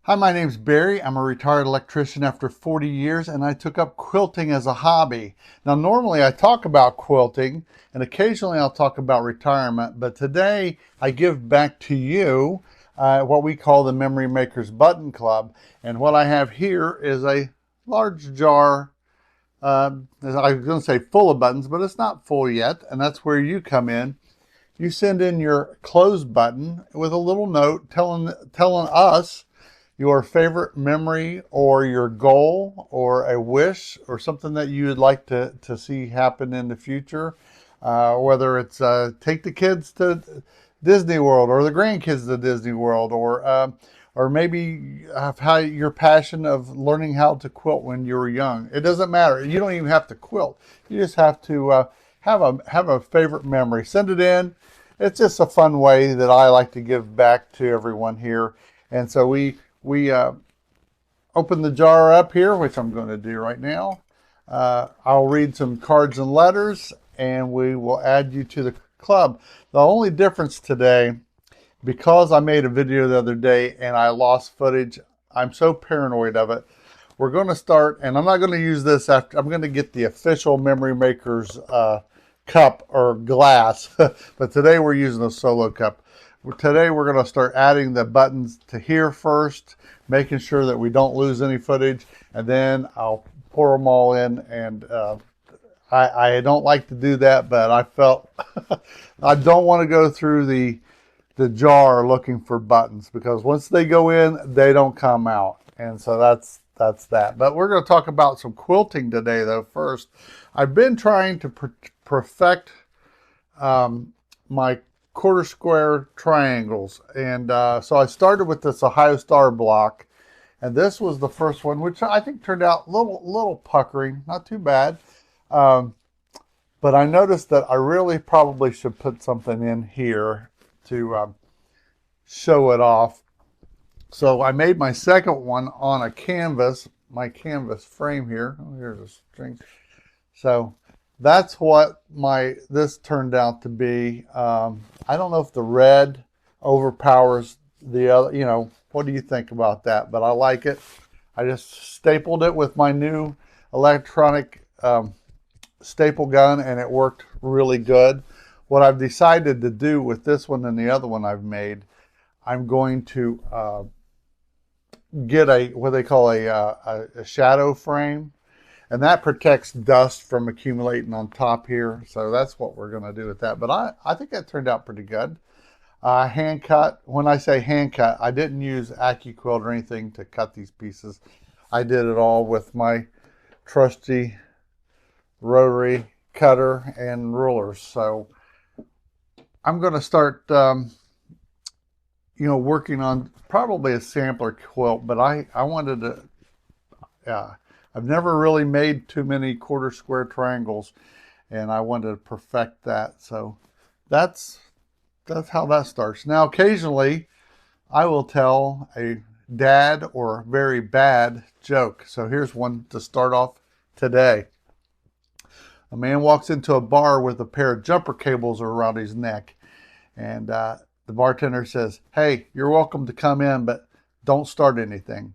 Hi, my name's Barry. I'm a retired electrician after 40 years, and I took up quilting as a hobby. Now, normally I talk about quilting, and occasionally I'll talk about retirement, but today I give back to you what we call the Memory Makers Button Club. And what I have here is a large jar. I was going to say full of buttons, but it's not full yet, and that's where you come in. You send in your close button with a little note telling us your favorite memory or your goal or a wish or something that you would like to see happen in the future. Whether it's take the kids to Disney World or the grandkids to Disney World, or maybe how your passion of learning how to quilt when you were young. It doesn't matter. You don't even have to quilt. You just have to have a favorite memory. Send it in. It's just a fun way that I like to give back to everyone here. And so we open the jar up here, which I'm going to do right now. I'll read some cards and letters, and we will add you to the club. The only difference today, because I made a video the other day and I lost footage, I'm so paranoid of it. We're going to start, and I'm not going to use this after. I'm going to get the official Memory Makers cup or glass, but today we're using a solo cup. Today we're going to start adding the buttons to here first, making sure that we don't lose any footage, and then I'll pour them all in. And I don't like to do that, but I felt I don't want to go through the jar looking for buttons, because once they go in, they don't come out. And so that's that. But we're going to talk about some quilting today, though. First, I've been trying to perfect my quarter square triangles, and so I started with this Ohio Star block, and this was the first one, which I think turned out a little puckering, not too bad. Um, but I noticed that I really probably should put something in here to show it off. So I made my second one on a canvas, my canvas frame here. Oh, here's a string. So that's what this turned out to be. I don't know if the red overpowers the other. What do you think about that? But I like it. I just stapled it with my new electronic staple gun, and it worked really good. What I've decided to do with this one and the other one I've made, I'm going to get what they call a shadow frame, and that protects dust from accumulating on top here. So that's what we're going to do with that. But I think that turned out pretty good. Hand cut. When I say hand cut, I didn't use AccuQuilt or anything to cut these pieces. I did it all with my trusty rotary cutter and rulers. So I'm going to start working on probably a sampler quilt, but I wanted to, I've never really made too many quarter square triangles, and I wanted to perfect that. So that's how that starts. Now, occasionally I will tell a dad or very bad joke. So here's one to start off today. A man walks into a bar with a pair of jumper cables around his neck, and the bartender says, "Hey, you're welcome to come in, but don't start anything."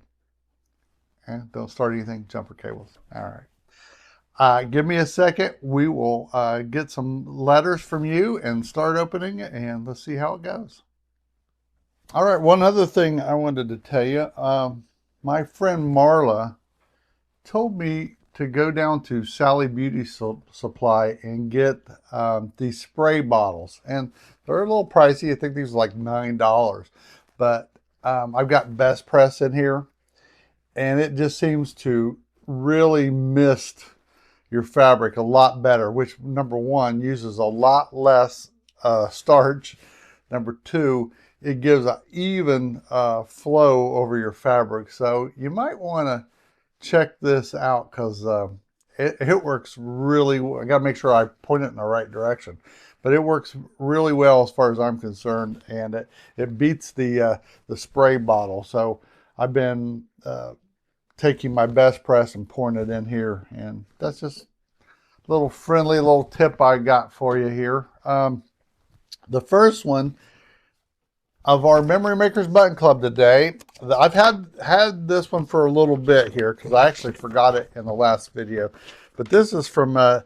Don't start anything, jumper cables. All right. Give me a second. We will get some letters from you and start opening it, and let's see how it goes. All right. One other thing I wanted to tell you. My friend Marla told me to go down to Sally Beauty Supply and get these spray bottles. And they're a little pricey. I think these are like $9. But I've got Best Press in here, and it just seems to really mist your fabric a lot better, which, number one, uses a lot less starch. Number two, it gives an even flow over your fabric. So you might want to check this out, because it works really well. I got to make sure I point it in the right direction, but it works really well as far as I'm concerned, and it beats the spray bottle. So I've been taking my Best Press and pouring it in here, and that's just a little friendly little tip I got for you here. The first one, of our Memory Makers Button Club today. I've had this one for a little bit here because I actually forgot it in the last video. But this is from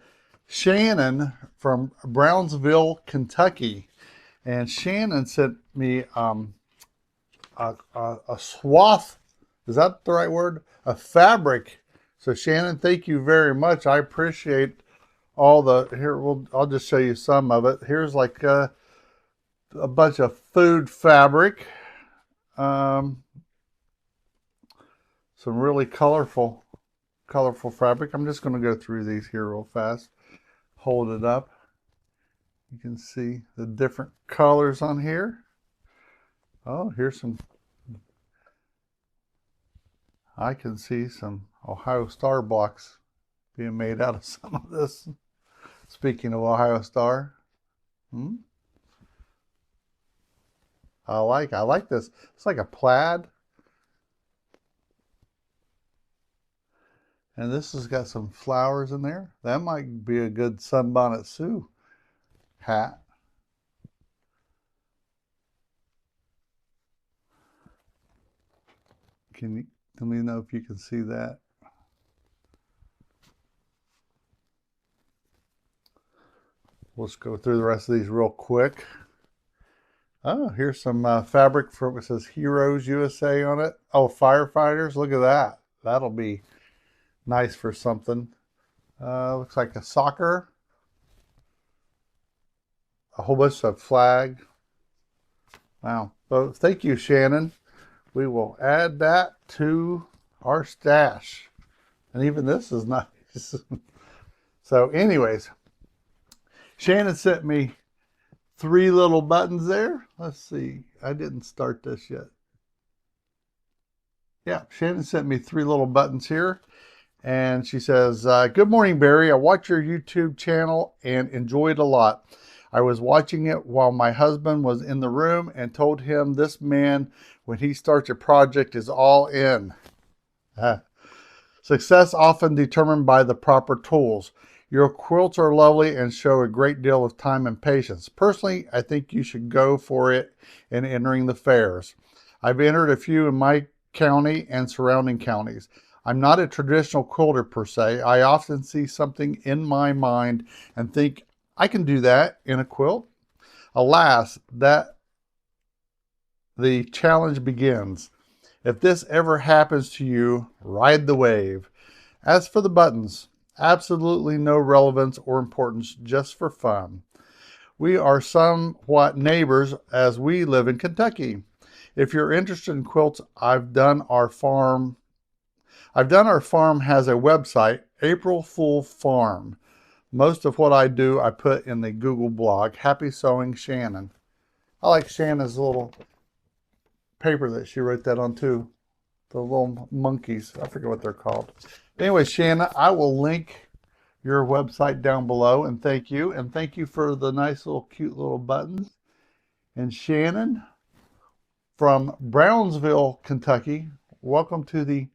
Shannon from Brownsville, Kentucky. And Shannon sent me a swath, is that the right word? A fabric. So Shannon, thank you very much. I appreciate all the, I'll just show you some of it. Here's like a bunch of food fabric. Some really colorful fabric. I'm just going to go through these here real fast. Hold it up. You can see the different colors on here. Oh, here's some. I can see some Ohio Star blocks being made out of some of this. Speaking of Ohio Star. I like this. It's like a plaid. And this has got some flowers in there. That might be a good Sunbonnet Sue hat. Let me know if you can see that. Let's go through the rest of these real quick. Oh, here's some fabric for it says Heroes USA on it. Oh, firefighters. Look at that. That'll be nice for something. Looks like a soccer. A whole bunch of flag. Wow. So thank you, Shannon. We will add that to our stash. And even this is nice. So anyways, Shannon sent me 3 little buttons there. Let's see. I didn't start this yet. Yeah, Shannon sent me 3 little buttons here. And she says, good morning, Barry. I watch your YouTube channel and enjoy it a lot. I was watching it while my husband was in the room and told him this man, when he starts a project, is all in. Success often determined by the proper tools. Your quilts are lovely and show a great deal of time and patience. Personally, I think you should go for it in entering the fairs. I've entered a few in my county and surrounding counties. I'm not a traditional quilter per se. I often see something in my mind and think, I can do that in a quilt. Alas, that the challenge begins. If this ever happens to you, ride the wave. As for the buttons, absolutely no relevance or importance, just for fun. We are somewhat neighbors as we live in Kentucky. If you're interested in quilts, I've done our farm has a website, April Fool Farm. Most of what I do, I put in the Google blog. Happy sewing, Shannon. I like Shannon's little paper that she wrote that on too. The little monkeys. I forget what they're called. Anyway, Shannon, I will link your website down below. And thank you. And thank you for the nice little cute little buttons. And Shannon from Brownsville, Kentucky, welcome to the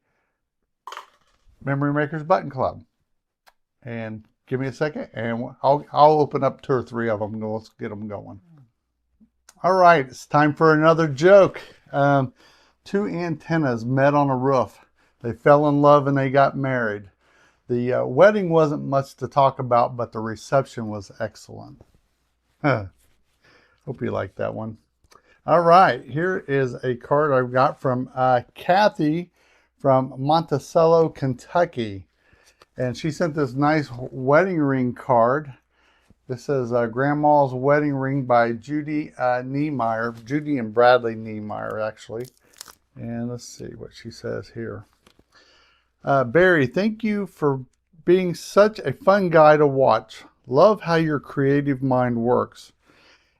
Memory Makers Button Club. And give me a second, and I'll open up 2 or 3 of them. Let's get them going. All right, it's time for another joke. 2 antennas met on a roof. They fell in love and they got married. The wedding wasn't much to talk about, but the reception was excellent. Hope you like that one. All right, here is a card I've got from Kathy from Monticello, Kentucky. And she sent this nice wedding ring card. This says Grandma's Wedding Ring by Judy Niemeyer. Judy and Bradley Niemeyer, actually. And let's see what she says here. Barry, thank you for being such a fun guy to watch. Love how your creative mind works.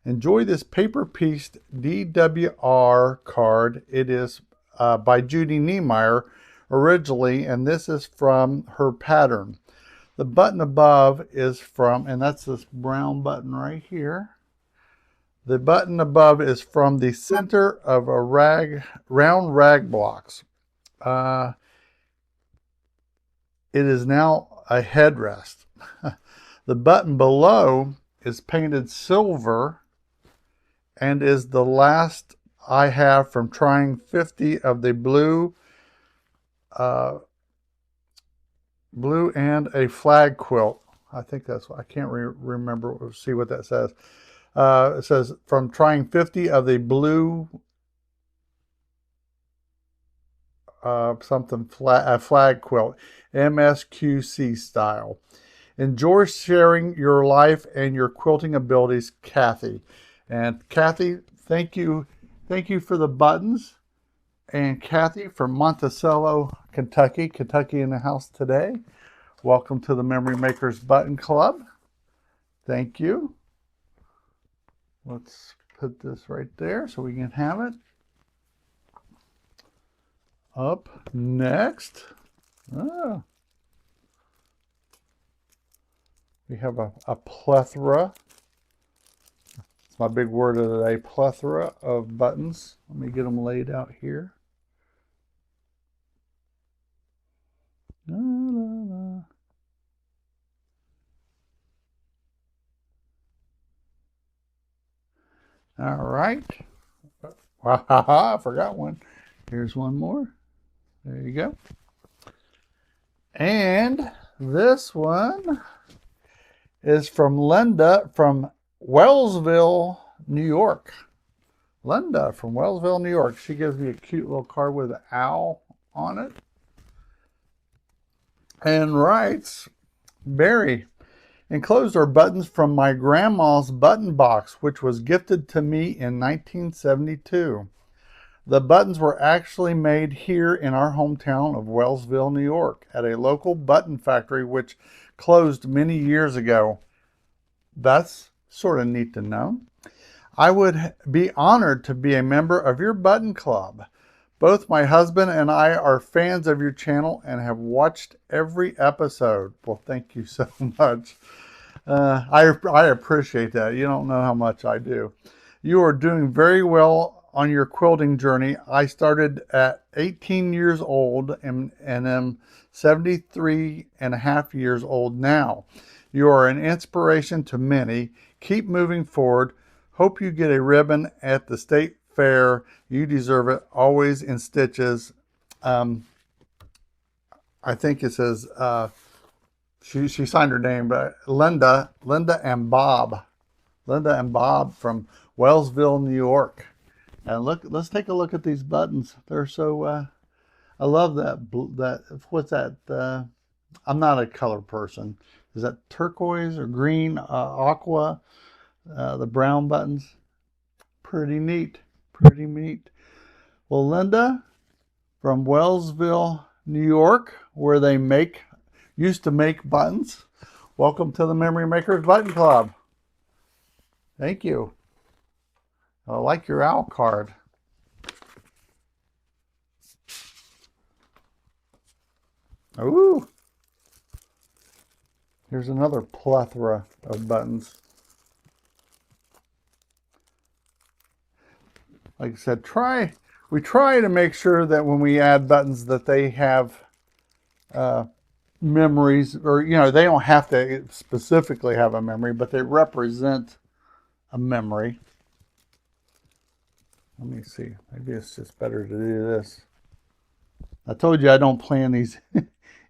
Enjoy this paper-pieced DWR card. It is by Judy Niemeyer originally, and this is from her pattern. The button above is from, and that's this brown button right here. The button above is from the center of a round rag blocks. It is now a headrest. The button below is painted silver and is the last I have from trying 50 of the uh, blue and a flag quilt. I think that's, I can't remember, see what that says. It says, from trying 50 of the blue flag quilt, MSQC style. Enjoy sharing your life and your quilting abilities, Kathy. And Kathy, thank you. Thank you for the buttons. And Kathy from Monticello, Kentucky. Kentucky in the house today. Welcome to the Memory Makers Button Club. Thank you. Let's put this right there so we can have it. Up next, we have a plethora. It's my big word of the day, plethora of buttons. Let me get them laid out here. La, la, la. All right. Wow, I forgot one. Here's one more. There you go. And this one is from Linda from Wellsville, New York. Linda from Wellsville, New York. She gives me a cute little card with an owl on it. And writes, Barry, enclosed are buttons from my grandma's button box, which was gifted to me in 1972. The buttons were actually made here in our hometown of Wellsville, New York, at a local button factory which closed many years ago. That's sort of neat to know. I would be honored to be a member of your button club. Both my husband and I are fans of your channel and have watched every episode. Well, thank you so much. I appreciate that. You don't know how much I do. You are doing very well on your quilting journey. I started at 18 years old and am 73 and a half years old now. You are an inspiration to many. Keep moving forward. Hope you get a ribbon at the state fair. You deserve it. Always in stitches. I think it says, she signed her name, but Linda and Bob. Linda and Bob from Wellsville, New York. And look, let's take a look at these buttons. They're so, I love that, what's that? I'm not a color person. Is that turquoise or green, aqua? The brown buttons. Pretty neat. Pretty neat. Well, Linda from Wellsville, New York, where they used to make buttons. Welcome to the Memory Makers Button Club. Thank you. I like your owl card. Ooh. Here's another plethora of buttons. Like I said, we try to make sure that when we add buttons that they have memories, or, you know, they don't have to specifically have a memory, but they represent a memory. Let me see. Maybe it's just better to do this. I told you I don't plan these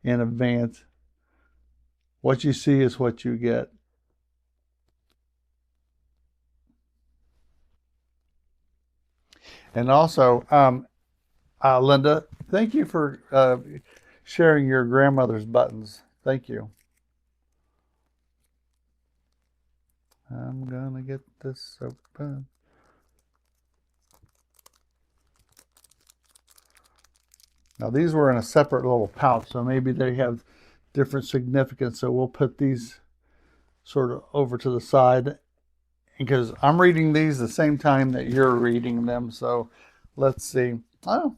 in advance. What you see is what you get. And also, Linda, thank you for sharing your grandmother's buttons. Thank you. I'm gonna get this open. Now these were in a separate little pouch, so maybe they have different significance. So we'll put these sort of over to the side, because I'm reading these the same time that you're reading them. So let's see. Oh,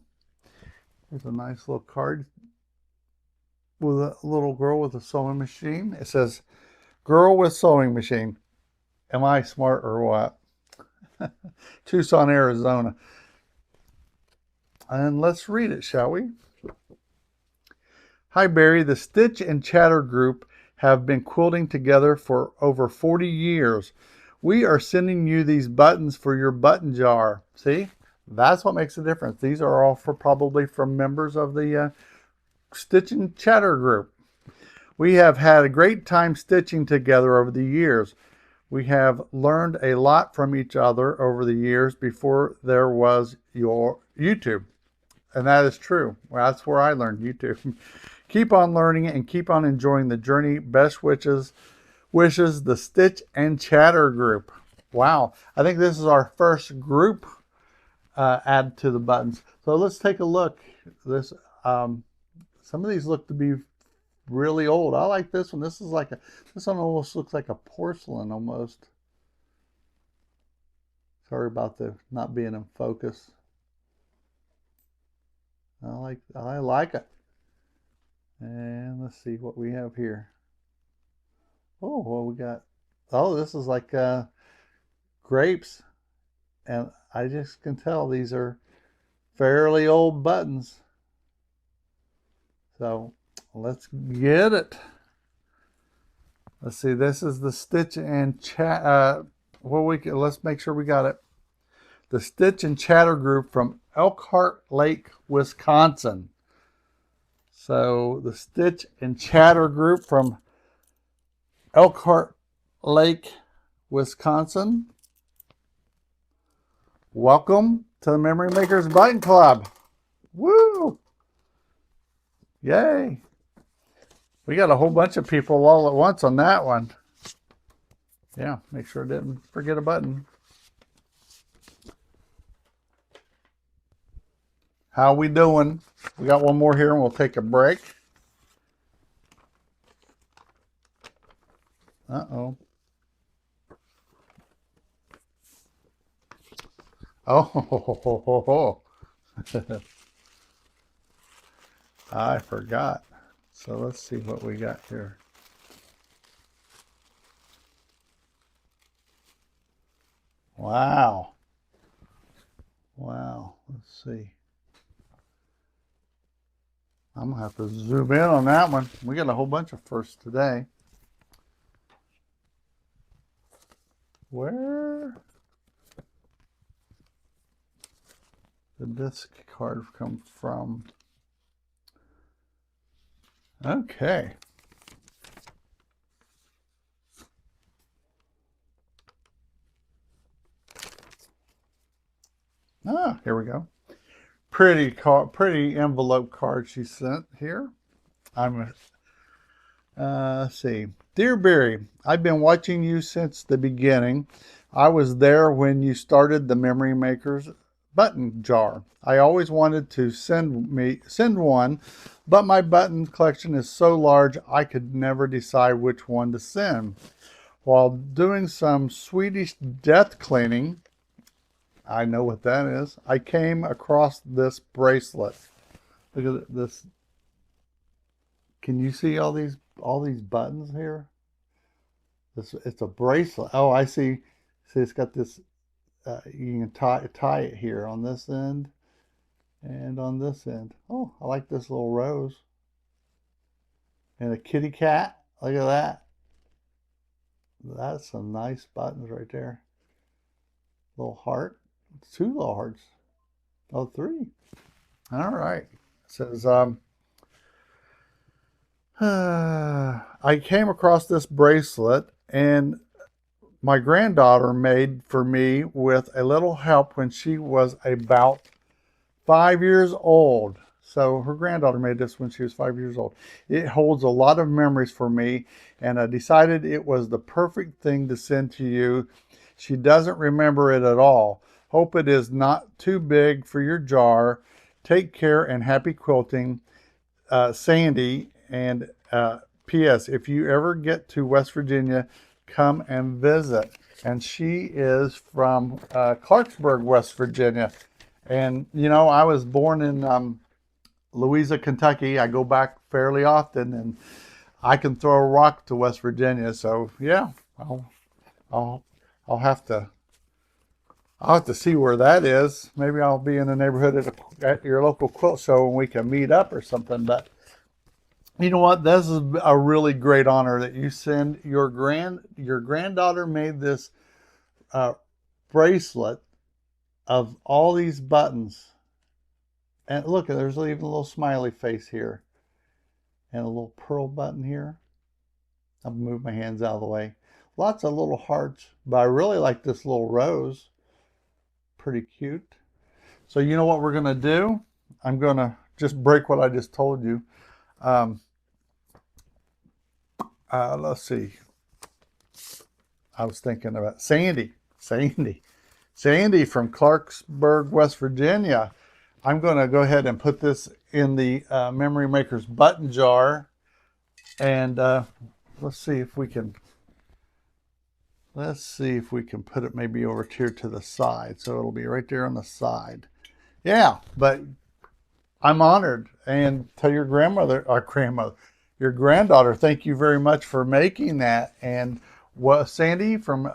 here's a nice little card with a little girl with a sewing machine. It says, "Girl with sewing machine." Am I smart or what? Tucson, Arizona. And let's read it, shall we? Hi, Barry. The Stitch and Chatter group have been quilting together for over 40 years. We are sending you these buttons for your button jar. See? That's what makes a difference. These are all probably from members of the Stitch and Chatter group. We have had a great time stitching together over the years. We have learned a lot from each other over the years before there was your YouTube. And that is true. Well, that's where I learned YouTube. Keep on learning and keep on enjoying the journey. Best wishes, the Stitch and Chatter group. Wow. I think this is our first group add to the buttons. So let's take a look. This some of these look to be really old. I like this one. This one almost looks like a porcelain almost. Sorry about the not being in focus. I like it. And let's see what we have here. Oh, well, we got, oh, this is like grapes. And I just can tell these are fairly old buttons. So let's get it. Let's see, this is the Stitch and Chat. Let's make sure we got it. The Stitch and Chatter group from Elkhart Lake, Wisconsin. So the Stitch and Chatter group from Elkhart Lake, Wisconsin. Welcome to the Memory Makers Button Club. Woo! Yay! We got a whole bunch of people all at once on that one. Yeah, make sure I didn't forget a button. How we doing? We got one more here and we'll take a break. Uh-oh. Oh, I forgot. So let's see what we got here. Wow. Wow. Let's see. I'm going to have to zoom in on that one. We got a whole bunch of firsts today. Where did this card come from? Okay. Ah, here we go. Pretty envelope card she sent here. Let's see. Dear Barry, I've been watching you since the beginning. I was there when you started the Memory Makers button jar. I always wanted to send one, but my button collection is so large I could never decide which one to send. While doing some Swedish death cleaning, I know what that is, I came across this bracelet. Look at this. Can you see all these buttons here? It's a bracelet. Oh, I see. See, it's got this. You can tie it here on this end and on this end. Oh, I like this little rose. And a kitty cat. Look at that. That's some nice buttons right there. Little heart. Two little hearts. Oh, three. All right. It says, I came across this bracelet and my granddaughter made for me with a little help when she was about 5 years old. So her granddaughter made this when she was 5 years old. It holds a lot of memories for me, and I decided it was the perfect thing to send to you. She doesn't remember it at all. Hope it is not too big for your jar. Take care and happy quilting. Sandy. And P.S. If you ever get to West Virginia, come and visit. And she is from Clarksburg, West Virginia. And, you know, I was born in Louisa, Kentucky. I go back fairly often, and I can throw a rock to West Virginia. So, yeah, I'll have to see where that is. Maybe I'll be in the neighborhood at your local quilt show and we can meet up or something. But you know what? This is a really great honor that you send your granddaughter made this bracelet of all these buttons. And look, there's even a little smiley face here and a little pearl button here. I'll move my hands out of the way. Lots of little hearts, but I really like this little rose. Pretty cute. So you know what we're going to do? I'm going to just break what I just told you. Let's see. I was thinking about Sandy from Clarksburg, West Virginia. I'm going to go ahead and put this in the Memory Maker's button jar. And let's see if we can put it maybe over here to the side. So it'll be right there on the side. Yeah, but I'm honored. And tell your your granddaughter, thank you very much for making that. And Sandy from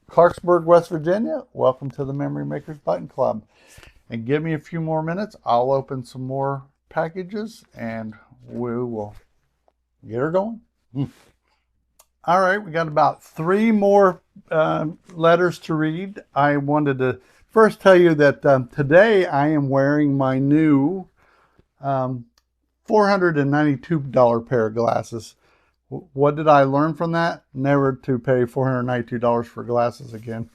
Clarksburg, West Virginia, welcome to the Memory Makers Button Club. And give me a few more minutes. I'll open some more packages and we will get her going. All right, we got about 3 more letters to read. I wanted to first tell you that today I am wearing my new $492 pair of glasses. What did I learn from that? Never to pay $492 for glasses again.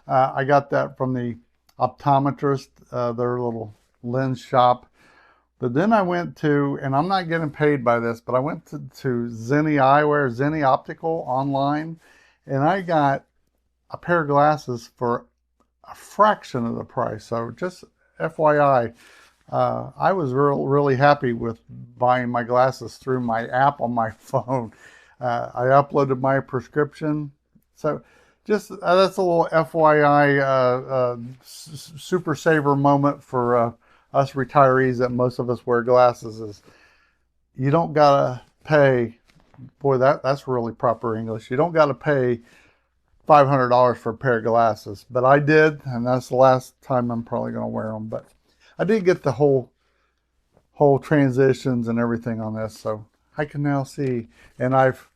I got that from the optometrist, their little lens shop. But then I went to, and I'm not getting paid by this, but I went to Zenni Eyewear, Zenni Optical online, and I got a pair of glasses for a fraction of the price. So just FYI, I was really happy with buying my glasses through my app on my phone. I uploaded my prescription. So just that's a little FYI super saver moment for us retirees that most of us wear glasses. Is you don't gotta pay, boy, that's really proper English. You don't gotta pay $500 for a pair of glasses, but I did, and that's the last time I'm probably gonna wear them. But I did get the whole transitions and everything on this, so I can now see. And I've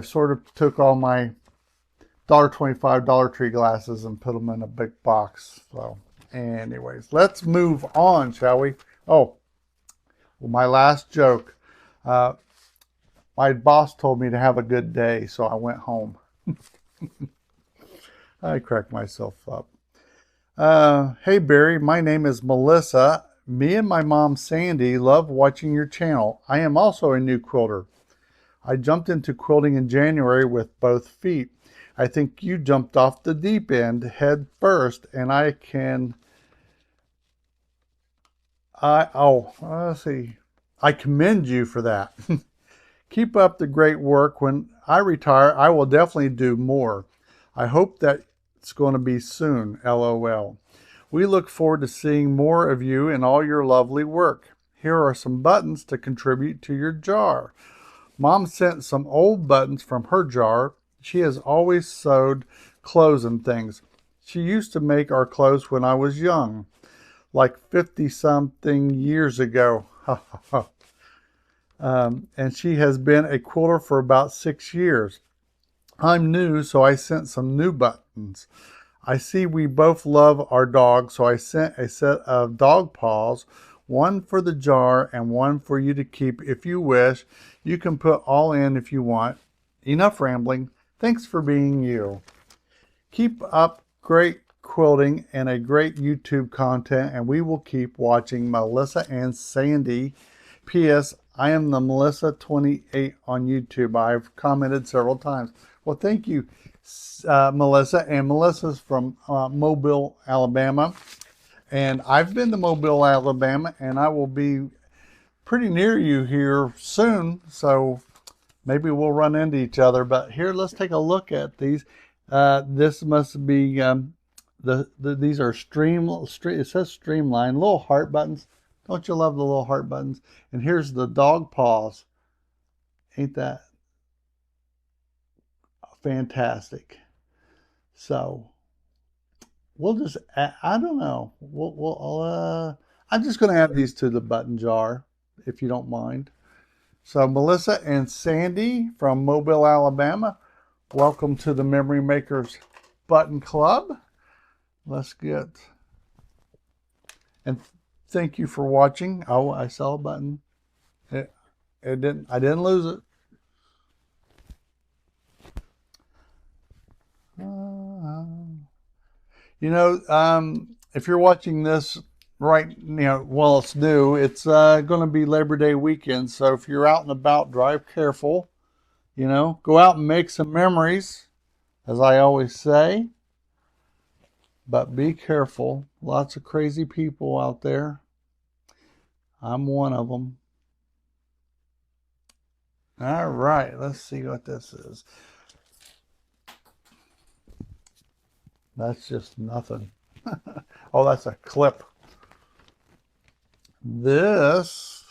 sort of took all my $1.25 Dollar Tree glasses and put them in a big box. So anyways, let's move on, shall we? Oh, well, my last joke. My boss told me to have a good day, so I went home. I cracked myself up. Hey, Barry, my name is Melissa. Me and my mom, Sandy, love watching your channel. I am also a new quilter. I jumped into quilting in January with both feet. I think you jumped off the deep end head first, and let's see. I commend you for that. Keep up the great work. When I retire, I will definitely do more. I hope that it's going to be soon, LOL. We look forward to seeing more of you and all your lovely work. Here are some buttons to contribute to your jar. Mom sent some old buttons from her jar. She has always sewed clothes and things. She used to make our clothes when I was young, like 50-something years ago. And she has been a quilter for about 6 years. I'm new, so I sent some new buttons. I see we both love our dog, so I sent a set of dog paws, one for the jar and one for you to keep if you wish. You can put all in if you want. Enough rambling. Thanks for being you. Keep up great quilting and a great YouTube content, and we will keep watching. Melissa and Sandy. P.S. I am the Melissa28 on YouTube. I've commented several times. Well, thank you, Melissa. And Melissa's from Mobile, Alabama. And I've been to Mobile, Alabama, and I will be pretty near you here soon. So maybe we'll run into each other. But here, let's take a look at these. This must be, these are it says streamlined, little heart buttons. Don't you love the little heart buttons? And here's the dog paws. Ain't that fantastic? So we'll just, I don't know. I'm just going to add these to the button jar, if you don't mind. So Melissa and Sandy from Mobile, Alabama, welcome to the Memory Makers Button Club. let's get, and thank you for watching. Oh, I saw a button. I didn't lose it. You know, if you're watching this right, well, it's new. It's going to be Labor Day weekend. So if you're out and about, drive careful. Go out and make some memories, as I always say. But be careful. Lots of crazy people out there. I'm one of them. All right, let's see what this is. That's just nothing. Oh, that's a clip. This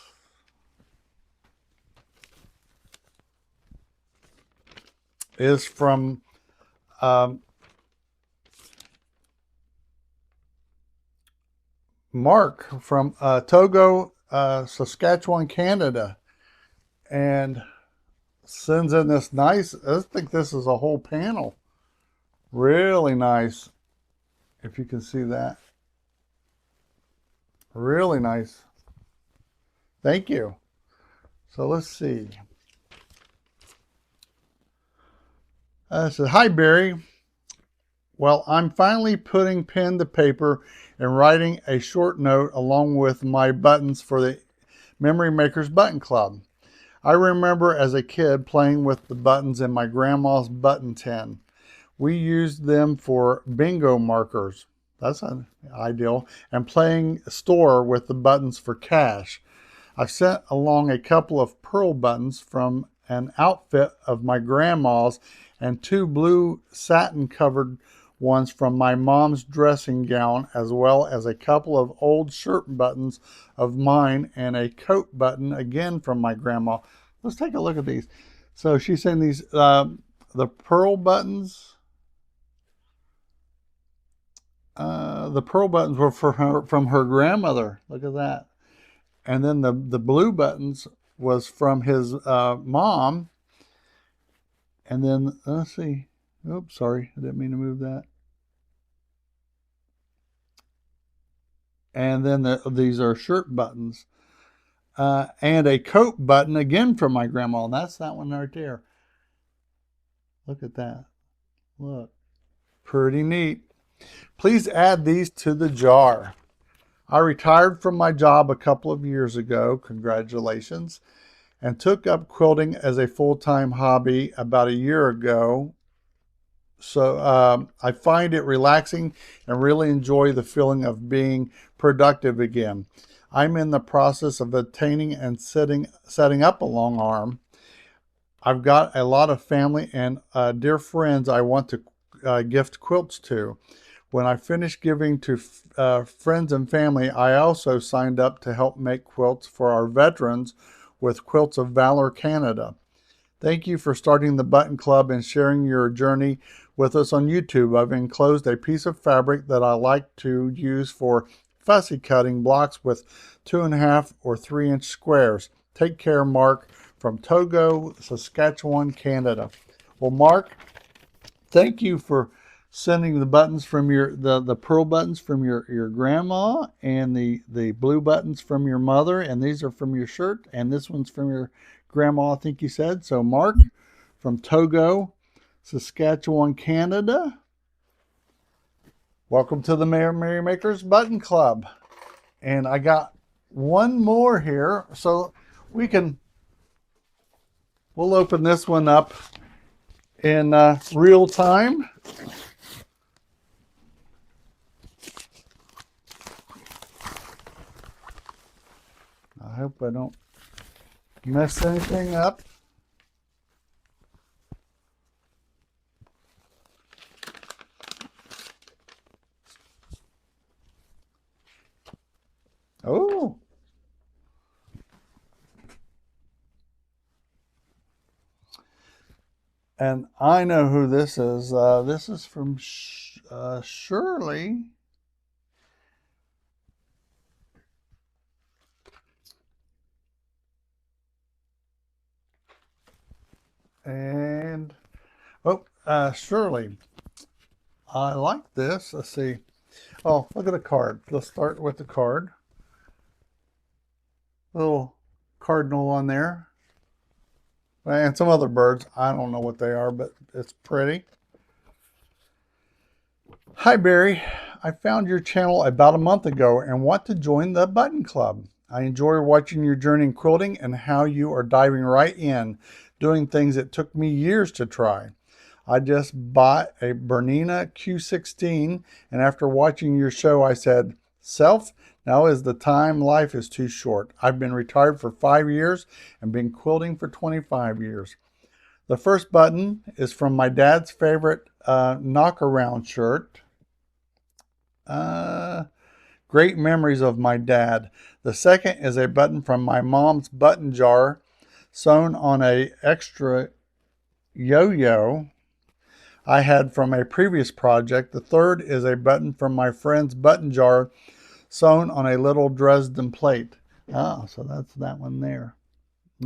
is from Mark from Togo, Saskatchewan, Canada, and sends in this nice, I think this is a whole panel. Really nice, if you can see that. Really nice. Thank you. So let's see. It says, hi, Barry. Well, I'm finally putting pen to paper and writing a short note along with my buttons for the Memory Makers Button Club. I remember as a kid playing with the buttons in my grandma's button tin. We used them for bingo markers. That's ideal. And playing store with the buttons for cash. I've sent along a couple of pearl buttons from an outfit of my grandma's and 2 blue satin covered ones from my mom's dressing gown, as well as a couple of old shirt buttons of mine and a coat button again from my grandma. Let's take a look at these. So she's saying these, the pearl buttons, were from her grandmother. Look at that. And then the blue buttons was from his mom. And then, let's see. Oops, sorry. I didn't mean to move that. And then these are shirt buttons. And a coat button again from my grandma. And that's that one right there. Look at that. Look. Pretty neat. Please add these to the jar. I retired from my job a couple of years ago. Congratulations. And took up quilting as a full-time hobby about a year ago. So I find it relaxing and really enjoy the feeling of being productive again. I'm in the process of attaining and setting up a long arm. I've got a lot of family and dear friends I want to gift quilts to. When I finished giving to friends and family, I also signed up to help make quilts for our veterans with Quilts of Valor Canada. Thank you for starting the Button Club and sharing your journey with us on YouTube. I've enclosed a piece of fabric that I like to use for fussy cutting blocks with 2.5 or 3-inch squares. Take care, Mark, from Togo, Saskatchewan, Canada. Well, Mark, thank you for sending the buttons from the pearl buttons from your grandma, and the blue buttons from your mother, and these are from your shirt, and this one's from your grandma, I think you said. So Mark from Togo, Saskatchewan, Canada, welcome to the Merry Makers Button Club. And I got one more here, so we'll open this one up in real time. I hope I don't mess anything up. Oh. And I know who this is. This is from Shirley. And, Shirley, I like this. Let's see. Oh, look at the card. Let's start with the card. Little cardinal on there. And some other birds. I don't know what they are, but it's pretty. Hi, Barry. I found your channel about a month ago and want to join the Button Club. I enjoy watching your journey in quilting and how you are diving right in, doing things that took me years to try. I just bought a Bernina Q16, and after watching your show, I said, Self, now is the time. Life is too short. I've been retired for 5 years and been quilting for 25 years. The first button is from my dad's favorite knockaround shirt. Great memories of my dad. The second is a button from my mom's button jar sewn on a extra yo-yo I had from a previous project. The third is a button from my friend's button jar sewn on a little Dresden plate. Ah, so that's that one there.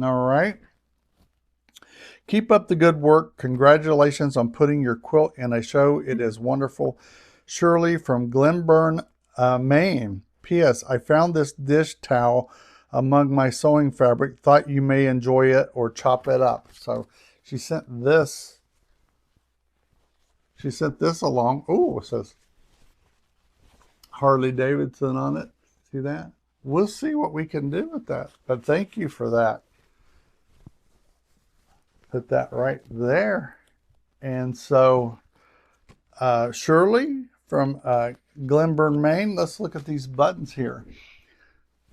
All right. Keep up the good work. Congratulations on putting your quilt in a show. It is wonderful. Shirley from Glenburn, Maine. P.S. I found this dish towel among my sewing fabric. Thought you may enjoy it or chop it up. So she sent this. She sent this along. Oh, it says Harley Davidson on it. See that? We'll see what we can do with that. But thank you for that. Put that right there. And so Shirley from Glenburn, Maine. Let's look at these buttons here.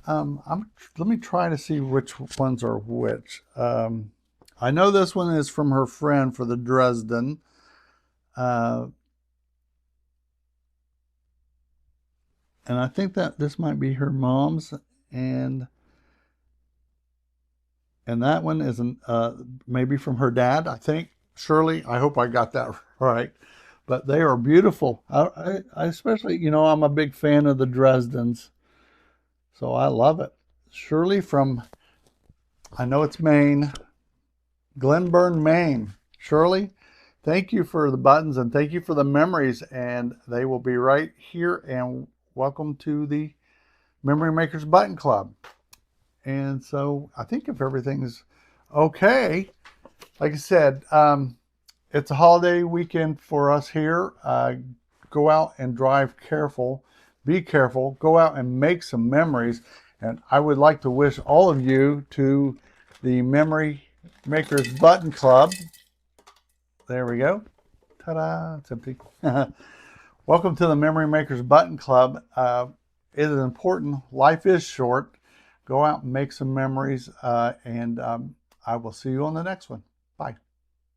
Let me try to see which ones are which. I know this one is from her friend for the Dresden. And I think that this might be her mom's, and that one is maybe from her dad, I think. Shirley, I hope I got that right. But they are beautiful. I especially, I'm a big fan of the Dresdens, so I love it. Shirley from, I know it's Maine, Glenburn, Maine. Shirley, thank you for the buttons and thank you for the memories, and they will be right here. And welcome to the Memory Makers Button Club. And so I think if everything's okay, like I said, it's a holiday weekend for us here. Go out and drive careful. Be careful. Go out and make some memories. And I would like to wish all of you to the Memory Makers Button Club. There we go. Ta-da! It's empty. Welcome to the Memory Makers Button Club. It is important. Life is short. Go out and make some memories. And I will see you on the next one. Bye.